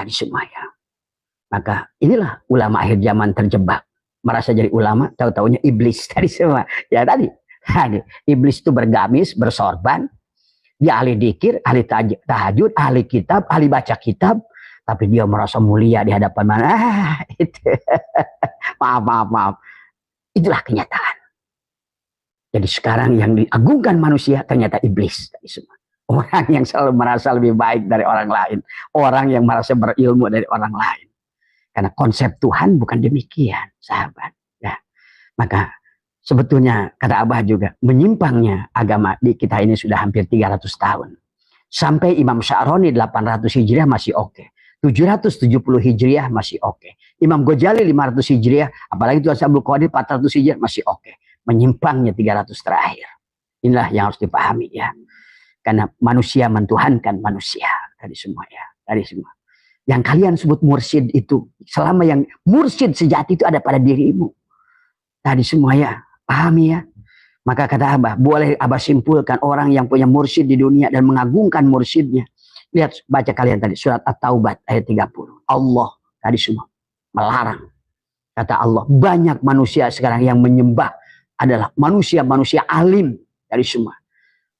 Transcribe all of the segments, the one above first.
Tadi semua ya. Maka inilah ulama akhir zaman terjebak. Merasa jadi ulama, tahu-taunya iblis. Tadi semua. Ya tadi. Iblis itu bergamis, bersorban. Dia ahli dikir, ahli tahajud, ahli kitab, ahli baca kitab. Tapi dia merasa mulia di hadapan mana. Itu. Maaf. Itulah kenyataan. Jadi sekarang yang diagungkan manusia ternyata iblis. Tadi semua. Orang yang selalu merasa lebih baik dari orang lain. Orang yang merasa berilmu dari orang lain. Karena konsep Tuhan bukan demikian, sahabat. Ya. Maka sebetulnya, kata Abah juga, menyimpangnya agama di kita ini sudah hampir 300 tahun. Sampai Imam Sya'roni 800 Hijriah masih oke. 770 Hijriah masih oke. Imam Ghazali 500 Hijriah, apalagi Tuan Abdul Qadir 400 Hijriah masih oke. Menyimpangnya 300 terakhir. Inilah yang harus dipahami ya. Karena manusia mentuhankan manusia. Tadi semua ya. Tadi semua. Yang kalian sebut mursyid itu. Selama yang mursyid sejati itu ada pada dirimu. Tadi semua ya. Pahami ya. Maka kata Abah. Boleh Abah simpulkan orang yang punya mursyid di dunia. Dan mengagungkan mursyidnya. Lihat baca kalian tadi. Surat At-Taubat ayat 30. Allah tadi semua. Melarang. Kata Allah. Banyak manusia sekarang yang menyembah. Adalah manusia-manusia alim. Tadi semua.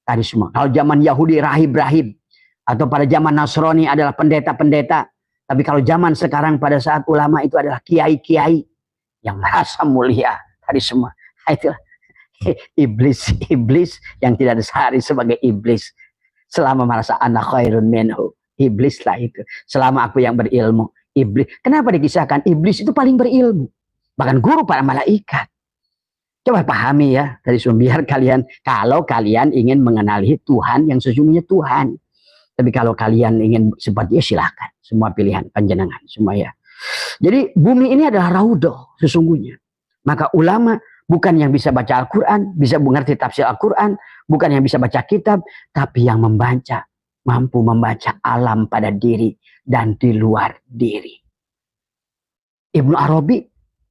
Tadi semua. Kalau zaman Yahudi rahib-rahib. Atau pada zaman Nasrani adalah pendeta-pendeta. Tapi kalau zaman sekarang pada saat ulama itu adalah kiai-kiai. Yang merasa mulia. Tadi semua. Itulah. Iblis yang tidak disari sebagai iblis. Selama merasa anak khairun minhu. Iblis lah itu. Selama aku yang berilmu. Iblis. Kenapa dikisahkan? Iblis itu paling berilmu. Bahkan guru para malaikat. Coba pahami ya, dari biar kalian, kalau kalian ingin mengenali Tuhan yang sesungguhnya Tuhan. Tapi kalau kalian ingin seperti ya silahkan. Semua pilihan panjenengan, semua ya. Jadi bumi ini adalah raudhah sesungguhnya. Maka ulama bukan yang bisa baca Al-Quran, bisa mengerti tafsir Al-Quran, bukan yang bisa baca kitab, tapi yang membaca, mampu membaca alam pada diri dan di luar diri. Ibnu Arabi,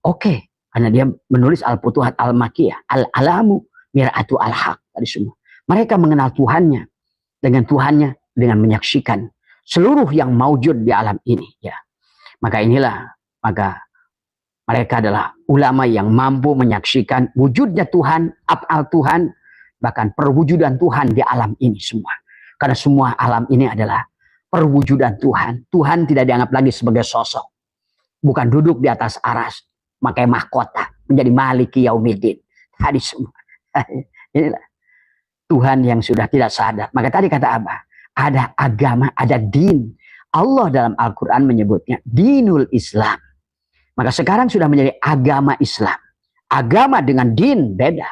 oke. Karena dia menulis Al-Futuhat Al-Makiyah. Al-Alamu Mir'atu Al-Haq. Tadi semua. Mereka mengenal Tuhannya. Dengan menyaksikan seluruh yang maujud di alam ini. Ya. Maka inilah. Maka mereka adalah ulama yang mampu menyaksikan wujudnya Tuhan. Af'al Tuhan. Bahkan perwujudan Tuhan di alam ini semua. Karena semua alam ini adalah perwujudan Tuhan. Tuhan tidak dianggap lagi sebagai sosok. Bukan duduk di atas aras. Makai mahkota menjadi maliki yaumiddin. Tadi semua. Inilah Tuhan yang sudah tidak sadar. Maka tadi kata Abah, ada agama, ada din. Allah dalam Al-Quran menyebutnya dinul Islam. Maka sekarang sudah menjadi agama Islam. Agama dengan din beda.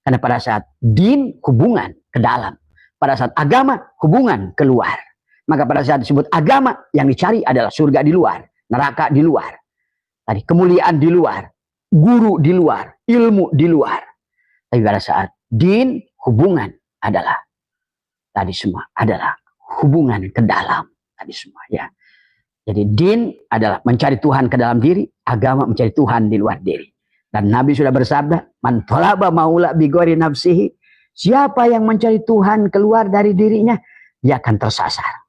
Karena pada saat din hubungan ke dalam. Pada saat agama hubungan keluar. Maka pada saat disebut agama yang dicari adalah surga di luar. Neraka di luar. Tadi kemuliaan di luar, guru di luar, ilmu di luar. Tapi pada saat din hubungan adalah tadi semua adalah hubungan ke dalam tadi semua ya. Jadi din adalah mencari Tuhan ke dalam diri, agama mencari Tuhan di luar diri. Dan Nabi sudah bersabda, man talaba maula bi ghairi nafsihi, siapa yang mencari Tuhan keluar dari dirinya, dia akan tersasar.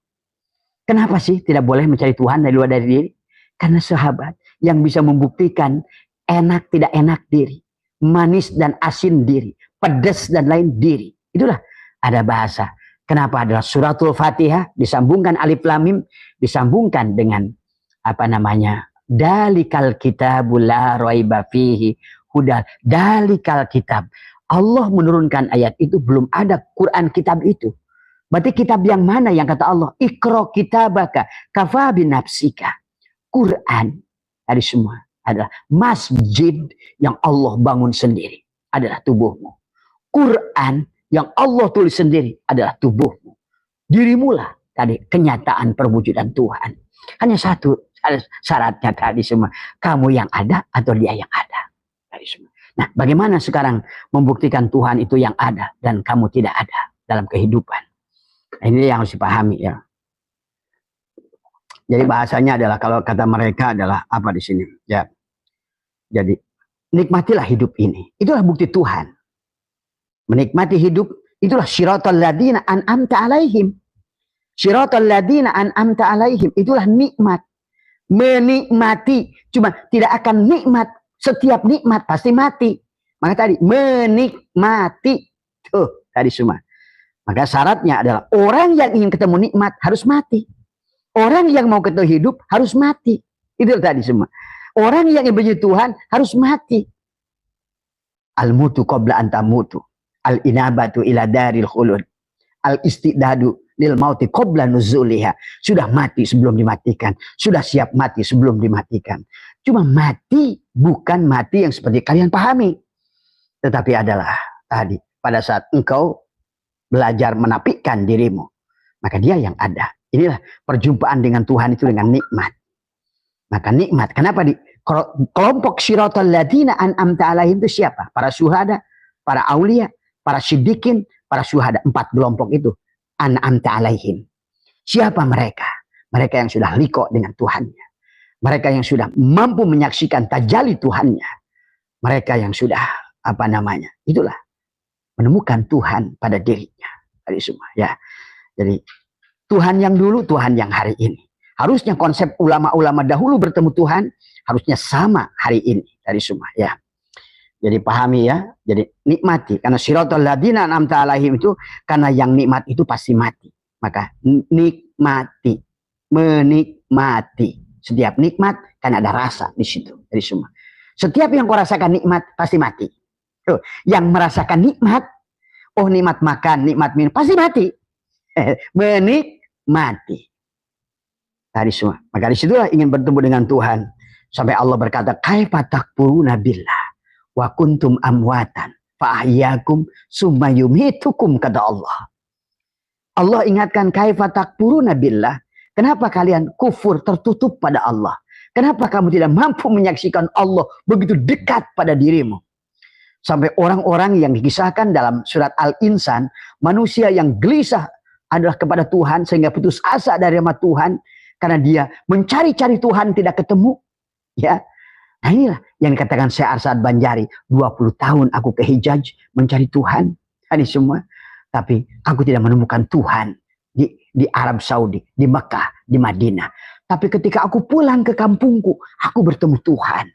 Kenapa sih tidak boleh mencari Tuhan dari luar dari diri? Karena sahabat yang bisa membuktikan enak tidak enak diri, manis dan asin diri, pedas dan lain diri. Itulah ada bahasa. Kenapa adalah suratul Fatihah disambungkan alif lam mim, disambungkan dengan apa namanya? Dalikal kitabul la raiba fihi hudal. Dalikal kitab. Allah menurunkan ayat itu belum ada Quran kitab itu. Berarti kitab yang mana yang kata Allah? Iqra kitabaka kafa binafsika. Quran tadi semua adalah masjid yang Allah bangun sendiri adalah tubuhmu. Quran yang Allah tulis sendiri adalah tubuhmu. Dirimulah tadi kenyataan perwujudan Tuhan. Hanya satu syaratnya tadi semua. Kamu yang ada atau dia yang ada. Tadi semua. Nah, bagaimana sekarang membuktikan Tuhan itu yang ada dan kamu tidak ada dalam kehidupan? Nah, ini yang harus dipahami ya. Jadi bahasanya adalah kalau kata mereka adalah apa di sini ya. Jadi nikmatilah hidup ini. Itulah bukti Tuhan. Menikmati hidup itulah syiratal ladzina an'amta alaihim. Syiratal ladzina an'amta alaihim itulah nikmat menikmati, cuma tidak akan nikmat. Setiap nikmat pasti mati. Maka tadi menikmati, tuh tadi semua. Maka syaratnya adalah orang yang ingin ketemu nikmat harus mati. Orang yang mau ketemu hidup harus mati. Itu tadi semua. Orang yang ingin menjadi Tuhan harus mati. Al-mutu qabla an tamutu. Al-inabatu ila daril khulud. Al-istidadu lil mauti qabla nuzuliha. Sudah mati sebelum dimatikan. Sudah siap mati sebelum dimatikan. Cuma mati bukan mati yang seperti kalian pahami. Tetapi adalah tadi pada saat engkau belajar menapikan dirimu, maka dia yang ada. Inilah perjumpaan dengan Tuhan itu dengan nikmat. Maka nikmat. Kenapa di kelompok siratal ladzina an'amta alaihim itu siapa? Para syuhada, para aulia, para siddiqin, para syuhada. 4 kelompok itu an'amta alaihim. Siapa mereka? Mereka yang sudah liqa dengan Tuhannya. Mereka yang sudah mampu menyaksikan tajalli Tuhannya. Mereka yang sudah itulah menemukan Tuhan pada dirinya. Tadi semua ya. Jadi Tuhan yang dulu, Tuhan yang hari ini. Harusnya konsep ulama-ulama dahulu bertemu Tuhan harusnya sama hari ini. Tadi semua ya. Jadi pahami ya. Jadi nikmati. Karena siratal ladzina an'amta alaihim itu karena yang nikmat itu pasti mati. Maka nikmati, menikmati. Setiap nikmat kan ada rasa di situ. Tadi semua. Setiap yang kau rasakan nikmat pasti mati. Tuh, yang merasakan nikmat, oh nikmat makan, nikmat minum, pasti mati. Menikmati. Tadi semua. Maka disitulah ingin bertemu dengan Tuhan. Sampai Allah berkata, kaifa takfuruna billah wa kuntum amwatan fa ahyakum summa yumitukum, kata Allah. Allah ingatkan, kaifa takfuruna billah. Kenapa kalian kufur, tertutup pada Allah? Kenapa kamu tidak mampu menyaksikan Allah begitu dekat pada dirimu? Sampai orang-orang yang dikisahkan dalam surat Al-Insan, manusia yang gelisah adalah kepada Tuhan sehingga putus asa dari rahmat Tuhan karena dia mencari-cari Tuhan tidak ketemu. Ya, nah inilah yang dikatakan Syekh Arsyad Banjari. 20 tahun aku ke Hijaz mencari Tuhan, ini semua, tapi aku tidak menemukan Tuhan di Arab Saudi, di Mekah, di Madinah. Tapi ketika aku pulang ke kampungku, aku bertemu Tuhan.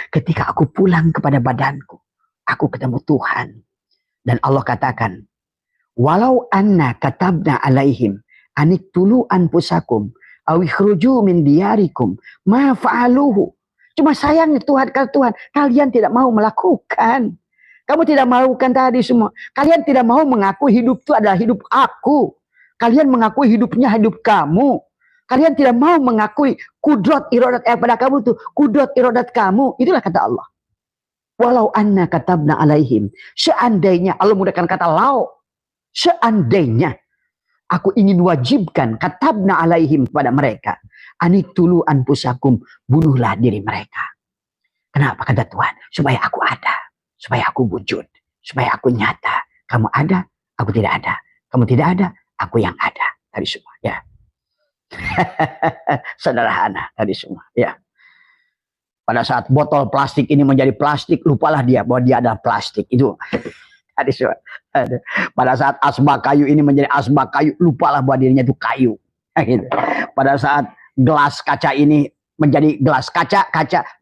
Ketika aku pulang kepada badanku, aku ketemu Tuhan. Dan Allah katakan, walau anna katabna alaihim aniktulu anfusakum awikhruju min diyarikum ma fa'aluhu. Cuma sayangnya Tuhan, kalian tidak mau melakukan. Kamu tidak melakukan tadi semua. Kalian tidak mau mengakui hidup itu adalah hidup aku. Kalian mengakui hidupnya hidup kamu. Kalian tidak mau mengakui kudrat irodat pada kamu itu. Kudrat irodat kamu. Itulah kata Allah. Walau anna katabna alaihim. Seandainya. Allah menggunakan kata lau. Seandainya. Aku ingin wajibkan. Katabna alaihim pada mereka. Aniktulu anfusakum. Bunuhlah diri mereka. Kenapa kata Tuhan? Supaya aku ada. Supaya aku wujud. Supaya aku nyata. Kamu ada. Aku tidak ada. Kamu tidak ada. Aku yang ada. Tadi semua. Ya. Sederhana tadi semua ya. Pada saat botol plastik ini menjadi plastik, lupalah dia bahwa dia adalah plastik. Itu tadi semua. Pada saat asbak kayu ini menjadi asbak kayu, lupalah bahwa dirinya itu kayu. Pada saat gelas kaca ini menjadi gelas kaca,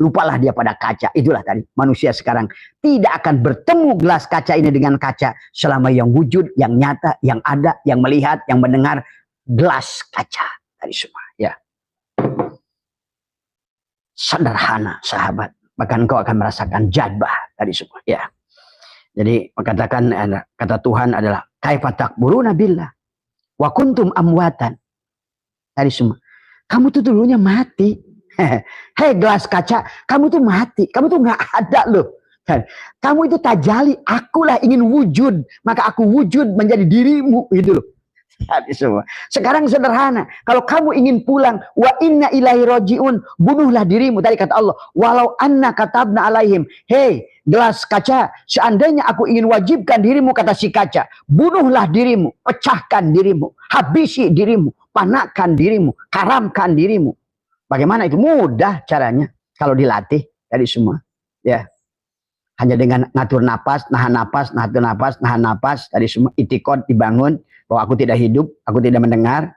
lupalah dia pada kaca. Itulah tadi manusia sekarang tidak akan bertemu gelas kaca ini dengan kaca selama yang wujud, yang nyata, yang ada, yang melihat, yang mendengar gelas kaca. Tadi semua ya. Sederhana sahabat, bahkan kau akan merasakan jadbah tadi semua ya. Jadi katakan kata Tuhan adalah kaifa takburuna billah wa kuntum amwatan. Tadi semua. Kamu tuh dulunya mati. Hei gelas kaca, kamu tuh mati. Kamu tuh nggak ada loh. Kamu itu tajali, akulah ingin wujud, maka aku wujud menjadi dirimu itu loh. Semua. Sekarang sederhana. Kalau kamu ingin pulang, wa inna ilaihi rajiun, bunuhlah dirimu. Tadi kata Allah, walau anna katabna alaihim. Hei, gelas kaca, seandainya aku ingin wajibkan dirimu, kata si kaca, bunuhlah dirimu, pecahkan dirimu, habisi dirimu, panakkan dirimu, karamkan dirimu. Bagaimana itu? Mudah caranya kalau dilatih tadi semua. Ya. Hanya dengan ngatur napas, nahan napas, nahan napas, tadi semua itikad dibangun bahwa aku tidak hidup, aku tidak mendengar.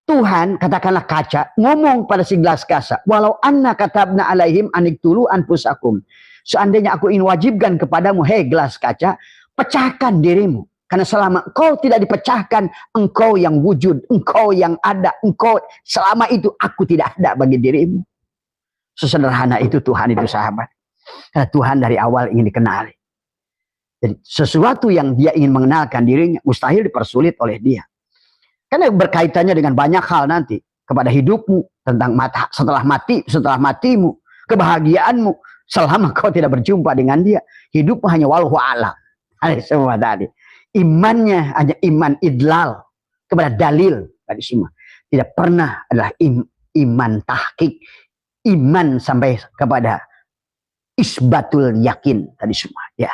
Tuhan, katakanlah kaca, ngomong pada si gelas kaca, walau anna katabna alaihim aniktulu anfusakum. Seandainya aku ingin wajibkan kepadamu, hei gelas kaca, pecahkan dirimu. Karena selama engkau tidak dipecahkan, engkau yang wujud, engkau yang ada, engkau selama itu aku tidak ada bagi dirimu. Sesederhana itu Tuhan itu sahabat. Karena Tuhan dari awal ingin dikenali. Jadi sesuatu yang dia ingin mengenalkan dirinya, mustahil dipersulit oleh dia. Karena berkaitannya dengan banyak hal nanti. Kepada hidupmu, tentang setelah matimu, kebahagiaanmu, selama kau tidak berjumpa dengan dia. Hidupmu hanya wallahu a'lam. Semua tadi. Imannya hanya iman idlal kepada dalil tadi semua. Tidak pernah adalah iman tahqiq, iman sampai kepada isbatul yakin tadi semua. Ya.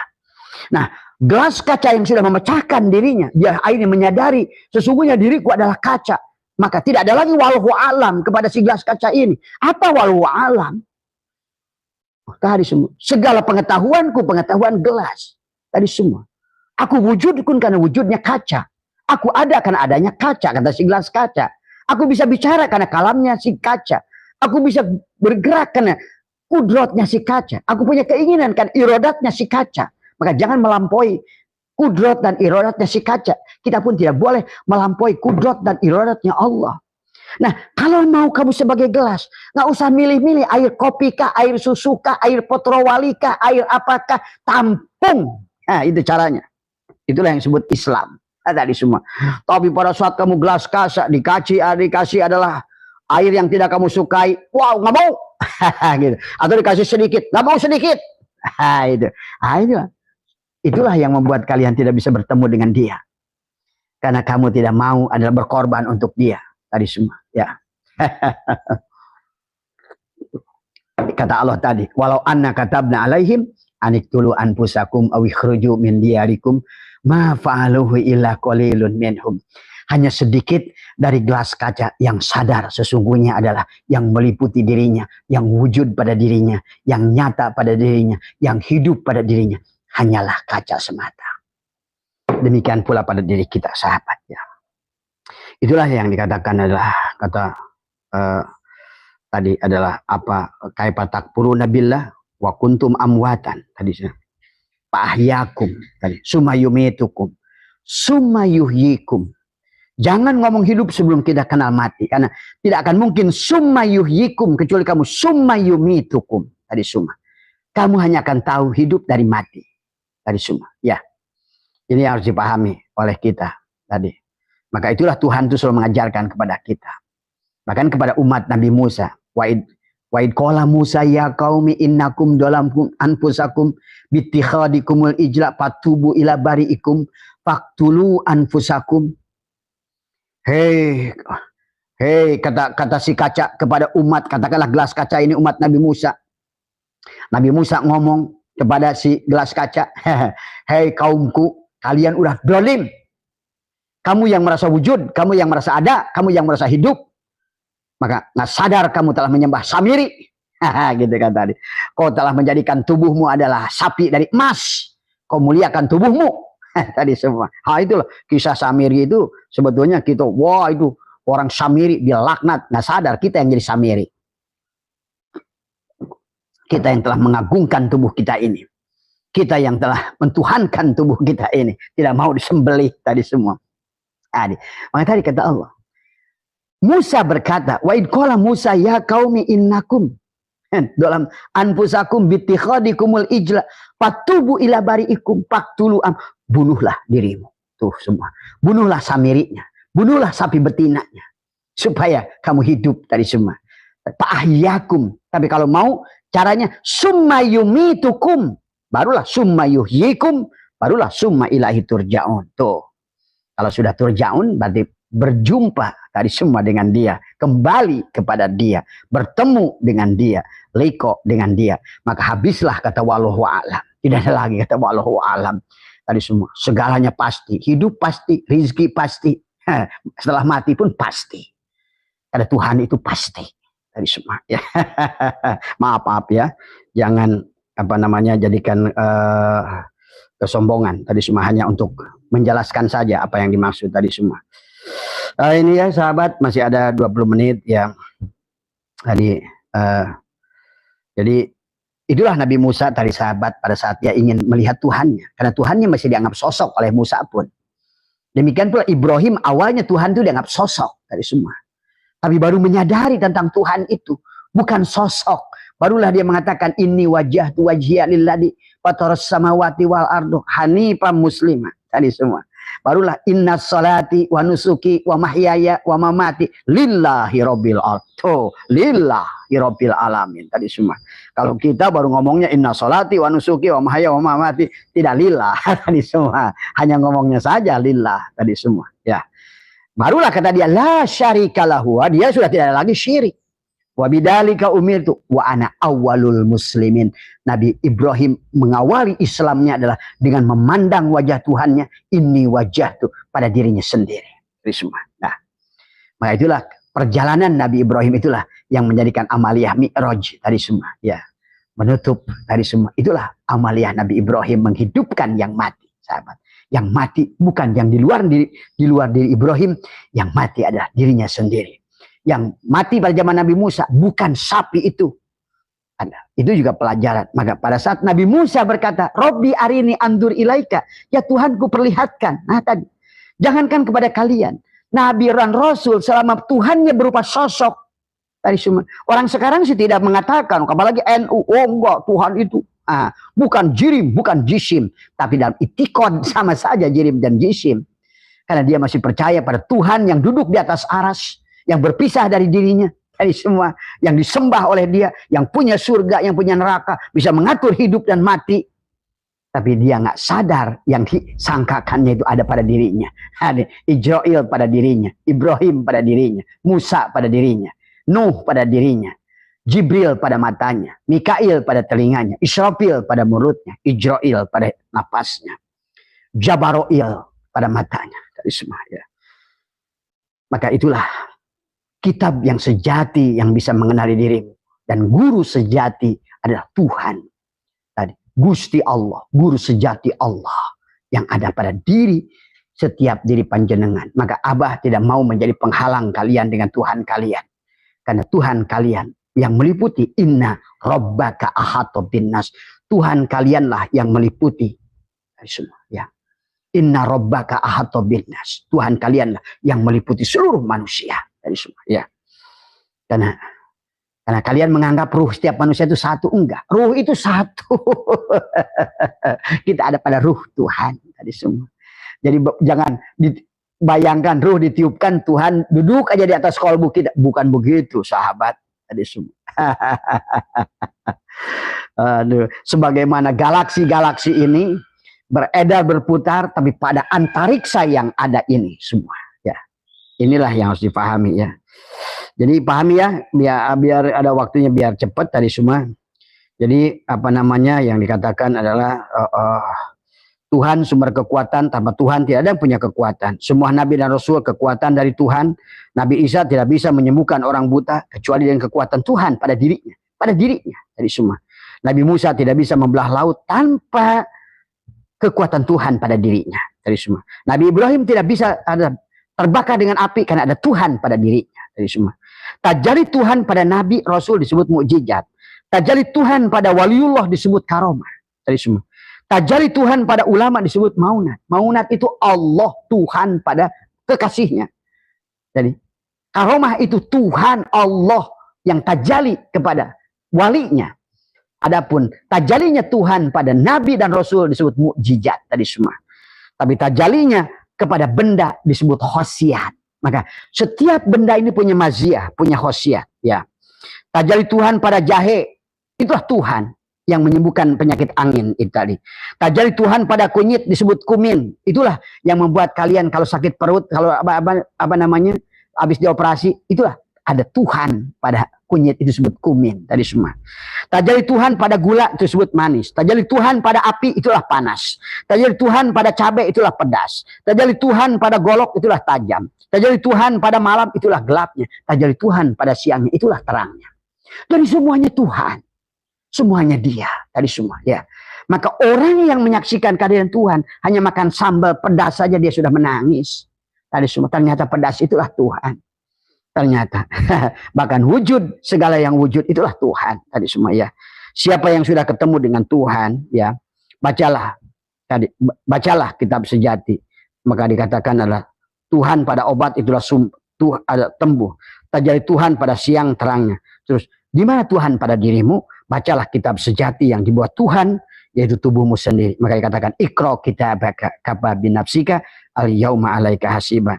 Nah, gelas kaca yang sudah memecahkan dirinya, dia akhirnya menyadari sesungguhnya diriku adalah kaca. Maka tidak ada lagi wallahu alam kepada si gelas kaca ini. Apa wallahu alam? Tadi semua. Segala pengetahuanku, pengetahuan gelas. Tadi semua. Aku wujudkan karena wujudnya kaca. Aku ada karena adanya kaca, kata si gelas kaca. Aku bisa bicara karena kalamnya si kaca. Aku bisa bergerak karena kudrotnya si kaca. Aku punya keinginan kan irodatnya si kaca. Maka jangan melampaui kudrot dan irodatnya si kaca. Kita pun tidak boleh melampaui kudrot dan irodatnya Allah. Nah, kalau mau kamu sebagai gelas, nggak usah milih-milih air kopi kah, air susu kah, air potrowali kah, air apakah, tampung. Nah, itu caranya. Itulah yang disebut Islam. Tadi semua. Tapi pada saat kamu gelas kaca dikasih adalah air yang tidak kamu sukai, wow, nggak mau. Gitu. Atau dikasih sedikit, nggak mau sedikit. Itulah yang membuat kalian tidak bisa bertemu dengan dia. Karena kamu tidak mau adalah berkorban untuk dia. Tadi semua. Ya. Kata Allah tadi, walau anna katabna alaihim aniktulu anfusakum aw ikhruju min diyarikum ma fa'aluhu illa qalilun minhum. Hanya sedikit dari gelas kaca yang sadar sesungguhnya adalah yang meliputi dirinya, yang wujud pada dirinya, yang nyata pada dirinya, yang hidup pada dirinya. Hanyalah kaca semata. Demikian pula pada diri kita sahabatnya. Itulah yang dikatakan adalah kata tadi adalah apa kaifa takfuruna billah wa kuntum amwatan tadi fa'ahyakum tadi summa yumitukum summa yuhyikum. Jangan ngomong hidup sebelum kita kenal mati, karena tidak akan mungkin summa yuhyikum kecuali kamu summa yumitukum tadi summa. Kamu hanya akan tahu hidup dari mati tadi summa. Ya. Ini harus dipahami oleh kita tadi. Maka itulah Tuhan itu selalu mengajarkan kepada kita. Bahkan kepada umat Nabi Musa, Wa'id qala Musa ya qaumi innakum dalamkum anfusakum bittikhadikumul ijla fatubu ila bari'ikum faqtulu anfusakum. Hei, kata si kaca kepada umat, katakanlah gelas kaca ini umat Nabi Musa. Nabi Musa ngomong kepada si gelas kaca, hei kaumku, kalian udah dolim. Kamu yang merasa wujud, kamu yang merasa ada, kamu yang merasa hidup. Maka nggak sadar kamu telah menyembah Samiri. Gitu kan tadi. Kau telah menjadikan tubuhmu adalah sapi dari emas. Kau muliakan tubuhmu. Tadi semua. Itulah kisah Samiri itu sebetulnya kita, wah itu orang Samiri dia laknat, nggak sadar kita yang jadi Samiri. Kita yang telah mengagungkan tubuh kita ini. Kita yang telah mentuhankan tubuh kita ini, tidak mau disembelih tadi semua. Maka tadi kata Allah, Musa berkata, wa id qala Musa ya qaumi innakum dalam anfusakum bittikhadikumul ijla fatubu ila bari'ikum faqtulu bunuhlah dirimu. Tuh semua. Bunuhlah Samirinya, bunuhlah sapi betinanya supaya kamu hidup tadi semua. Fa'ahyakum. Tapi kalau mau caranya summa yumitukum, barulah summa yuhyikum, barulah summa ilahi turja'un. Tuh. Kalau sudah turja'un berarti berjumpa tadi semua dengan dia, kembali kepada dia, bertemu dengan dia, liko dengan dia, maka habislah kata wallahu a'lam. Tidak ada lagi kata wallahu a'lam. Tadi semua, segalanya pasti, hidup pasti, rizki pasti, setelah mati pun pasti. Karena Tuhan itu pasti. Tadi semua. Ya. Maaf ya, jangan apa namanya jadikan kesombongan tadi semua, hanya untuk menjelaskan saja apa yang dimaksud tadi semua. Ini ya sahabat, masih ada 20 menit yang tadi. Jadi itulah Nabi Musa tadi sahabat, pada saat dia ingin melihat Tuhannya. Karena Tuhannya masih dianggap sosok oleh Musa pun. Demikian pula Ibrahim, awalnya Tuhan itu dianggap sosok dari semua. Tapi baru menyadari tentang Tuhan itu bukan sosok. Barulah dia mengatakan ini wajah tu wajhiya lilladzi fataras samawati wal ardu hanifan muslima. Tadi semua. Barulah inna salati wa nusuki wa mahyaya wa mamati lillahi rabbil alamin. Lillahi rabbil alamin. Tadi semua. Kalau kita baru ngomongnya inna salati wa nusuki wa mahyaya wa mamati, tidak lillah tadi semua. Hanya ngomongnya saja lillah tadi semua. Ya. Barulah kata dia la syarika lahu. Dia sudah tidak ada lagi syirik. Wa bidzalika umirtu wa ana awwalul muslimin. Nabi Ibrahim mengawali Islamnya adalah dengan memandang wajah Tuhannya, ini wajah tuh pada dirinya sendiri. Nah, maka itulah perjalanan Nabi Ibrahim, itulah yang menjadikan amaliyah Mi'raj tadi semua. Ya, menutup tadi semua. Itulah amaliyah Nabi Ibrahim menghidupkan yang mati, sahabat. Yang mati bukan yang di luar diri Ibrahim, yang mati adalah dirinya sendiri. Yang mati pada zaman Nabi Musa bukan sapi itu. Itu juga pelajaran. Maka pada saat Nabi Musa berkata, Robbi arini andur ilaika. Ya Tuhanku perlihatkan. Nah tadi. Jangankan kepada kalian. Nabi dan Rasul selama Tuhannya berupa sosok. Tadi semua. Orang sekarang sih tidak mengatakan. Apalagi NU. Oh enggak Tuhan itu. Bukan jirim, bukan jisim. Tapi dalam itikad sama saja jirim dan jisim. Karena dia masih percaya pada Tuhan yang duduk di atas aras. Yang berpisah dari dirinya, dari semua, yang disembah oleh dia, yang punya surga, yang punya neraka, bisa mengatur hidup dan mati. Tapi dia nggak sadar yang disangkakannya itu ada pada dirinya. Ada Israel pada dirinya, Ibrahim pada dirinya, Musa pada dirinya, Nuh pada dirinya, Jibril pada matanya, Mikail pada telinganya, Israfil pada mulutnya, Ijrail pada napasnya, Jabaroil pada matanya. Dari semua ya. Maka itulah kitab yang sejati yang bisa mengenali dirimu. Dan guru sejati adalah Tuhan. Tadi, Gusti Allah, guru sejati Allah yang ada pada diri setiap diri panjenengan. Maka Abah tidak mau menjadi penghalang kalian dengan Tuhan kalian. Karena Tuhan kalian yang meliputi inna rabbaka ahata binnas. Tuhan kalianlah yang meliputi semua ya. Inna rabbaka ahata binnas. Tuhan kalianlah yang meliputi seluruh manusia. Dari semua ya. Karena kalian menganggap ruh setiap manusia itu satu, enggak. Ruh itu satu. Kita ada pada ruh Tuhan tadi semua. Jadi jangan bayangkan ruh ditiupkan Tuhan duduk aja di atas kolbu kita. Bukan begitu sahabat tadi semua. Aduh, sebagaimana galaksi-galaksi ini beredar berputar tapi pada antariksa yang ada ini semua. Inilah yang harus dipahami ya. Jadi pahami ya, biar ada waktunya, biar cepat tadi semua. Jadi apa namanya yang dikatakan adalah Tuhan sumber kekuatan, tanpa Tuhan tidak ada yang punya kekuatan. Semua nabi dan rasul kekuatan dari Tuhan. Nabi Isa tidak bisa menyembuhkan orang buta kecuali dengan kekuatan Tuhan pada dirinya. Pada dirinya tadi semua. Nabi Musa tidak bisa membelah laut tanpa kekuatan Tuhan pada dirinya. Tadi semua. Nabi Ibrahim tidak bisa terbakar dengan api karena ada Tuhan pada dirinya. Tadi semua. Tajalli Tuhan pada Nabi Rasul disebut mukjizat. Tajalli Tuhan pada waliullah disebut karomah. Tadi semua. Tajalli Tuhan pada ulama disebut maunat. Maunat itu Allah Tuhan pada kekasihnya. Jadi karomah itu Tuhan Allah yang tajalli kepada walinya. Adapun tajalinya Tuhan pada Nabi dan Rasul disebut mukjizat tadi semua. Tapi tajalinya kepada benda disebut khosiat. Maka setiap benda ini punya maziah, punya khosiat. Ya. Tajalli Tuhan pada jahe, itulah Tuhan yang menyembuhkan penyakit angin itu tadi. Tajalli Tuhan pada kunyit disebut kumin, itulah yang membuat kalian kalau sakit perut, kalau apa namanya, habis dioperasi, itulah ada Tuhan pada kunyit itu disebut kumin tadi semua. Tajalli Tuhan pada gula itu disebut manis. Tajalli Tuhan pada api itulah panas. Tajalli Tuhan pada cabai itulah pedas. Tajalli Tuhan pada golok itulah tajam. Tajalli Tuhan pada malam itulah gelapnya. Tajalli Tuhan pada siangnya itulah terangnya. Jadi semuanya Tuhan. Semuanya Dia tadi semua ya. Maka orang yang menyaksikan kehadiran Tuhan hanya makan sambal pedas saja dia sudah menangis. Tadi semua ternyata pedas itulah Tuhan. Ternyata bahkan wujud, segala yang wujud itulah Tuhan. Tadi semua ya. Siapa yang sudah ketemu dengan Tuhan ya, bacalah kitab sejati. Maka dikatakan adalah Tuhan pada obat itulah ada tembuh. Terjadi Tuhan pada siang terangnya. Terus di mana Tuhan pada dirimu? Bacalah kitab sejati yang dibuat Tuhan, yaitu tubuhmu sendiri. Maka dikatakan ikra kitabaka kafa binafsika al yauma alaika hasiba.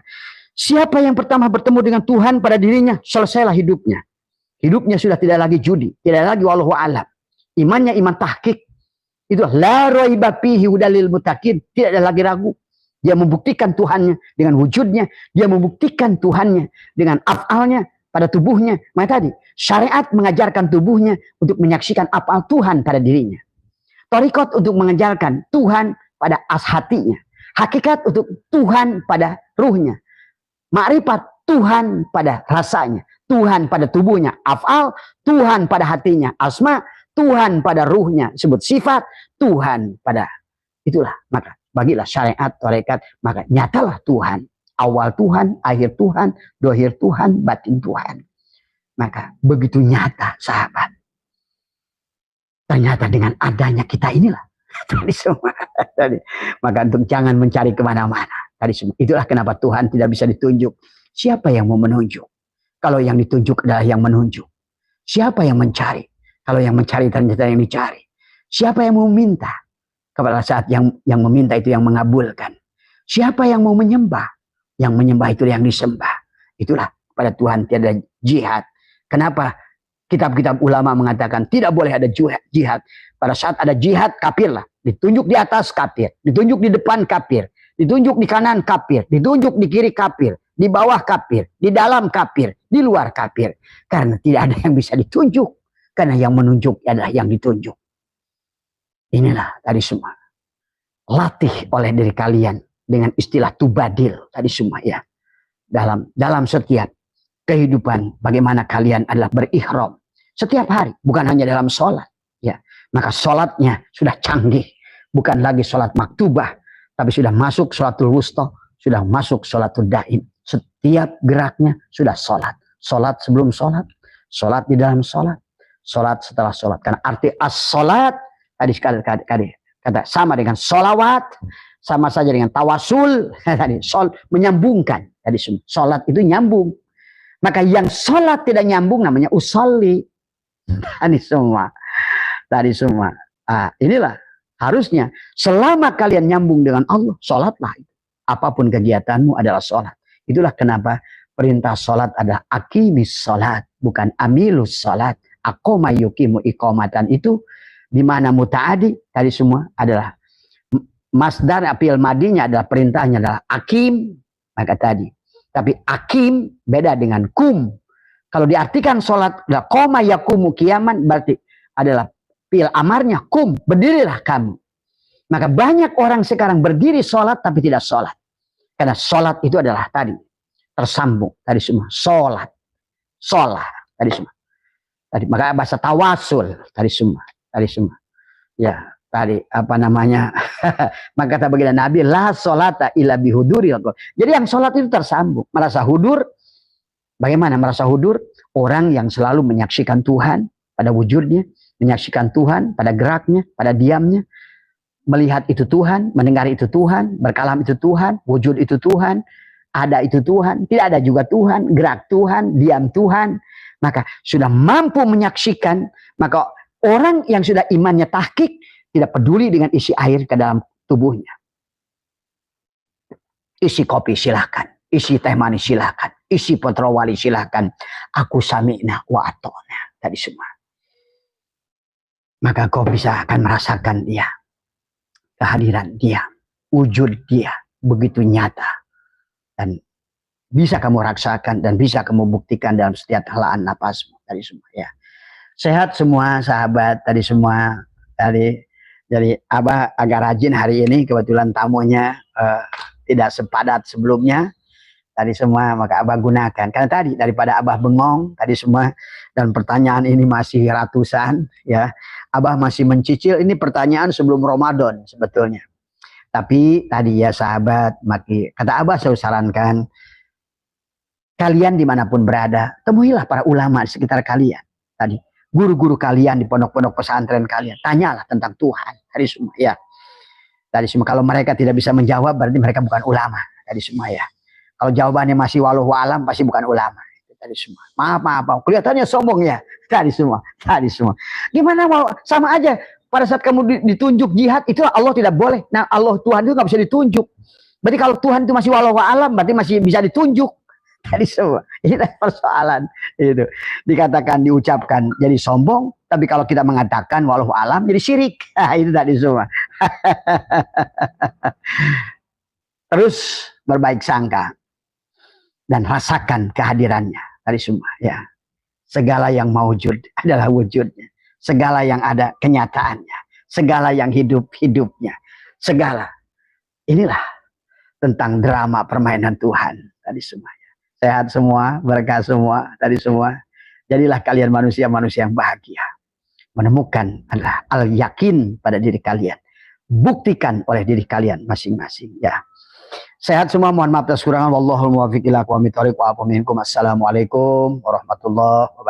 Siapa yang pertama bertemu dengan Tuhan pada dirinya, selesailah hidupnya. Hidupnya sudah tidak lagi judi, tidak lagi wallahu a'lam. Imannya iman tahqiq. Itu la raiba fihi hudalil muttaqin, tidak ada lagi ragu. Dia membuktikan Tuhannya dengan wujudnya, dia membuktikan Tuhannya dengan afalnya pada tubuhnya. Maka tadi syariat mengajarkan tubuhnya untuk menyaksikan afal Tuhan pada dirinya. Torikot untuk mengajarkan Tuhan pada hatinya. Hakikat untuk Tuhan pada ruhnya. Ma'rifat Tuhan pada rasanya. Tuhan pada tubuhnya. Afal. Tuhan pada hatinya. Asma. Tuhan pada ruhnya. Sebut sifat. Tuhan pada itulah. Maka bagilah syariat, tarekat. Maka nyatalah Tuhan. Awal Tuhan, akhir Tuhan, dohir Tuhan, batin Tuhan. Maka begitu nyata sahabat. Ternyata dengan adanya kita inilah. Tadi semua. Maka untuk jangan mencari kemana-mana. Tadi semua. Itulah kenapa Tuhan tidak bisa ditunjuk. Siapa yang mau menunjuk? Kalau yang ditunjuk adalah yang menunjuk. Siapa yang mencari? Kalau yang mencari ternyata yang dicari. Siapa yang mau minta? Pada saat yang meminta itu yang mengabulkan. Siapa yang mau menyembah? Yang menyembah itu yang disembah. Itulah pada Tuhan tiada jihad. Kenapa kitab-kitab ulama mengatakan tidak boleh ada jihad. Pada saat ada jihad, kafir lah. Ditunjuk di atas, kafir. Ditunjuk di depan, kafir. Ditunjuk di kanan, kafir. Ditunjuk di kiri, kafir. Di bawah, kafir. Di dalam, kafir. Di luar, kafir. Karena tidak ada yang bisa ditunjuk. Karena yang menunjuk adalah yang ditunjuk. Inilah tadi semua. Latih oleh diri kalian dengan istilah tubadil tadi semua ya. Dalam setiap kehidupan bagaimana kalian adalah berihram setiap hari, bukan hanya dalam sholat ya. Maka sholatnya sudah canggih, bukan lagi sholat maktubah, tapi sudah masuk sholatul wusta, sudah masuk sholatul daim. Setiap geraknya sudah sholat. Sholat sebelum sholat, sholat di dalam sholat, sholat setelah sholat. Karena arti as-sholat tadi sekali kata sama dengan sholawat, sama saja dengan tawasul. Tadi menyambungkan. Tadi sholat itu nyambung. Maka yang sholat tidak nyambung namanya usolli. Tadi semua. Inilah harusnya selama kalian nyambung dengan Allah, sholatlah. Apapun kegiatanmu adalah sholat. Itulah kenapa perintah sholat adalah aqimis sholat, bukan amilus sholat. Aqoma yuqimu iqamatan itu di mana mutaadi tadi semua adalah masdar apil madinya adalah perintahnya adalah akim. Maka tadi. Tapi akim beda dengan kum. Kalau diartikan sholat adalah qoma yakumu qiyaman berarti adalah fi'il amarnya kum, berdirilah kamu. Maka banyak orang sekarang berdiri sholat tapi tidak sholat. Karena sholat itu adalah tadi tersambung tadi semua sholat tadi semua. Tadi maka bahasa tawasul tadi semua ya tadi apa namanya maka kata baginda Nabi la sholata illa bihuduri. Jadi yang sholat itu tersambung, merasa hudur. Bagaimana merasa hudur? Orang yang selalu menyaksikan Tuhan pada wujudnya, menyaksikan Tuhan pada geraknya, pada diamnya, melihat itu Tuhan, mendengar itu Tuhan, berkalam itu Tuhan, wujud itu Tuhan, ada itu Tuhan, tidak ada juga Tuhan, gerak Tuhan, diam Tuhan. Maka sudah mampu menyaksikan. Maka orang yang sudah imannya tahqiq tidak peduli dengan isi air ke dalam tubuhnya. Isi kopi silahkan, isi teh manis silahkan, isi potrawali silahkan. Aku sami'na wa atona tadi semua. Maka kau bisa akan merasakan dia, kehadiran dia, wujud dia begitu nyata dan bisa kamu rasakan dan bisa kamu buktikan dalam setiap helaan napasmu tadi semua ya. Sehat semua sahabat tadi semua tadi. Jadi Abah agak rajin hari ini, kebetulan tamunya tidak sepadat sebelumnya tadi semua, maka Abah gunakan. Karena tadi daripada Abah bengong tadi semua dan pertanyaan ini masih ratusan ya. Abah masih mencicil ini pertanyaan sebelum Ramadan sebetulnya. Tapi tadi ya sahabat, kata Abah saya sarankan, kalian dimanapun berada, temuilah para ulama di sekitar kalian. Tadi, guru-guru kalian di pondok-pondok pesantren kalian, tanyalah tentang Tuhan. Tadi semua ya. Tadi semua, kalau mereka tidak bisa menjawab, berarti mereka bukan ulama. Tadi semua ya. Kalau jawabannya masih wallahu alam, pasti bukan ulama. Tadi semua. Maaf. Kelihatannya sombong ya. Tadi semua. Gimana mau sama aja. Pada saat kamu ditunjuk jihad, itu Allah tidak boleh. Nah, Allah Tuhan itu nggak bisa ditunjuk. Berarti kalau Tuhan itu masih wallahu alam, berarti masih bisa ditunjuk. Tadi semua. Ini persoalan. Itu dikatakan, diucapkan jadi sombong. Tapi kalau kita mengatakan wallahu alam, jadi syirik. Itu tadi semua. Terus berbaik sangka dan rasakan kehadirannya tadi semua ya. Segala yang maujud adalah wujudnya, segala yang ada kenyataannya, segala yang hidupnya, segala inilah tentang drama permainan Tuhan tadi semua. Sehat semua, berkah semua tadi semua. Jadilah kalian manusia-manusia yang bahagia, menemukan adalah al-yakin pada diri kalian, buktikan oleh diri kalian masing-masing ya. Sehat semua, mohon maaf atas kekurangan. Wallahul muwaffiq ila aqwamit thoriq wa afa minkum. Assalamualaikum warahmatullahi wabarakatuh.